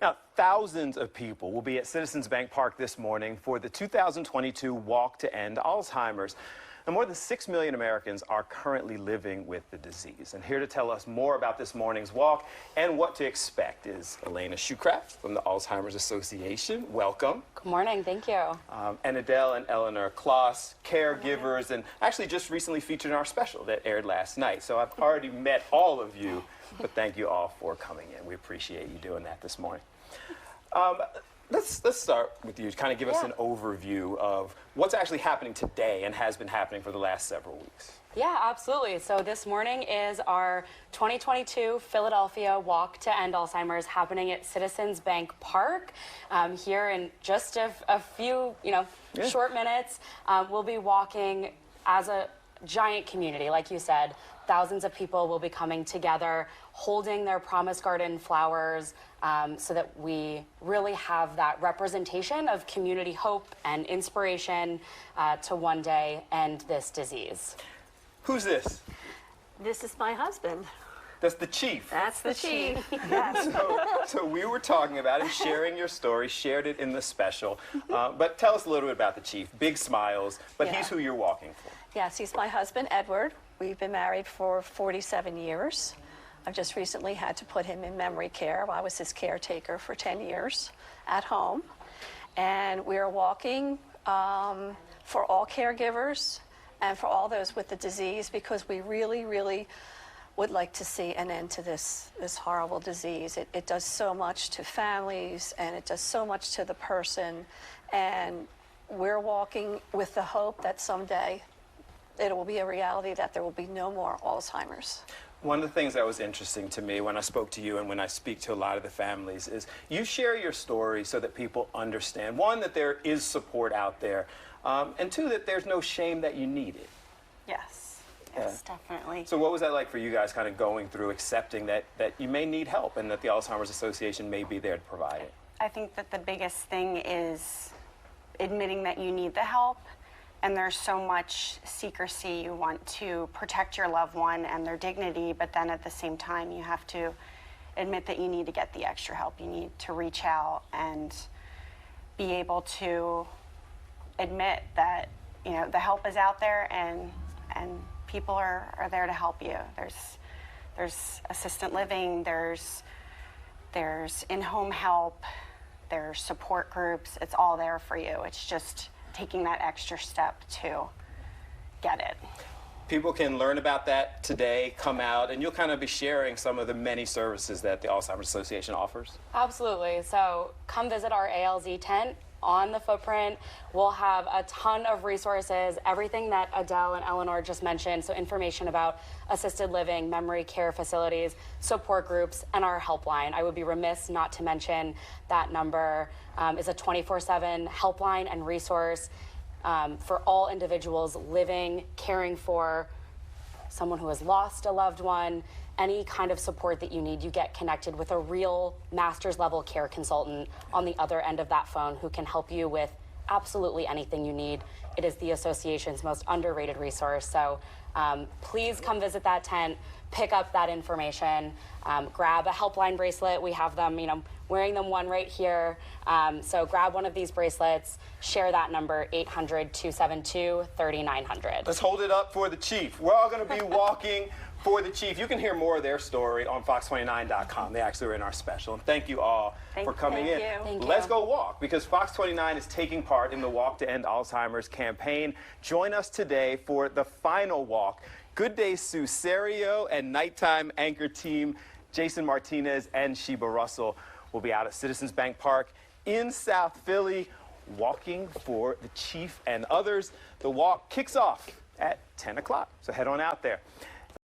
Now, thousands of people will be at Citizens Bank Park this morning for the 2022 Walk to End Alzheimer's. Now, more than 6 million Americans are currently living with the disease. And here to tell us more about this morning's walk and what to expect is Elena Shucraft from the Alzheimer's Association. Welcome. Good morning, thank you. And Adele and Eleanor Kloss, caregivers, and actually just recently featured in our special that aired last night. So I've already met all of you, but thank you all for coming in. We appreciate you doing that this morning. Let's start with you. Kind of give us an overview of what's actually happening today and has been happening for the last several weeks. Yeah, absolutely. So this morning is our 2022 Philadelphia Walk to End Alzheimer's happening at Citizens Bank Park. Here in just a few, short minutes, we'll be walking as a giant community, like you said. Thousands of people will be coming together, holding their Promise Garden flowers, so that we really have that representation of community hope and inspiration to one day end this disease. Who's this? This is my husband. That's the chief. That's the chief. So we were talking about it, sharing your story, shared it in the special. But tell us a little bit about the chief. Big smiles, but he's who you're walking for. Yes, he's my husband, Edward. We've been married for 47 years. I've just recently had to put him in memory care. I was his caretaker for 10 years at home. And we are walking for all caregivers and for all those with the disease, because we really, really would like to see an end to this horrible disease. It does so much to families, and it does so much to the person. And we're walking with the hope that someday it will be a reality, that there will be no more Alzheimer's. One of the things that was interesting to me when I spoke to you and when I speak to a lot of the families is you share your story so that people understand, one, that there is support out there, and two, that there's no shame that you need it. Yes, definitely. So what was that like for you guys, kind of going through accepting that you may need help and that the Alzheimer's Association may be there to provide it? I think that the biggest thing is admitting that you need the help. And there's so much secrecy. You want to protect your loved one and their dignity, but then at the same time, you have to admit that you need to get the extra help. You need to reach out and be able to admit that, the help is out there, and people are there to help you. There's assistant living, there's in-home help, there's support groups. It's all there for you. It's just taking that extra step to get it. People can learn about that today, come out, and you'll kind of be sharing some of the many services that the Alzheimer's Association offers. Absolutely. So come visit our ALZ tent on the footprint. We'll have a ton of resources, everything that Adele and Eleanor just mentioned, so information about assisted living, memory care facilities, support groups, and our helpline. I would be remiss not to mention that number is a 24/7 helpline and resource for all individuals living, caring for someone who has lost a loved one. Any kind of support that you need, you get connected with a real master's level care consultant on the other end of that phone who can help you with absolutely anything you need. It is the association's most underrated resource. So please come visit that tent, pick up that information, grab a helpline bracelet. We have them, wearing them one right here. So grab one of these bracelets, share that number, 800-272-3900. Let's hold it up for the chief. We're all going to be walking for the chief. You can hear more of their story on fox29.com. They actually were in our special. And thank you all for coming in. Thank you. Let's go walk, because Fox 29 is taking part in the Walk to End Alzheimer's campaign. Join us today for the final walk. Good Day Sue Serio and nighttime anchor team Jason Martinez and Sheba Russell will be out at Citizens Bank Park in South Philly, walking for the chief and others. The walk kicks off at 10 o'clock, so head on out there.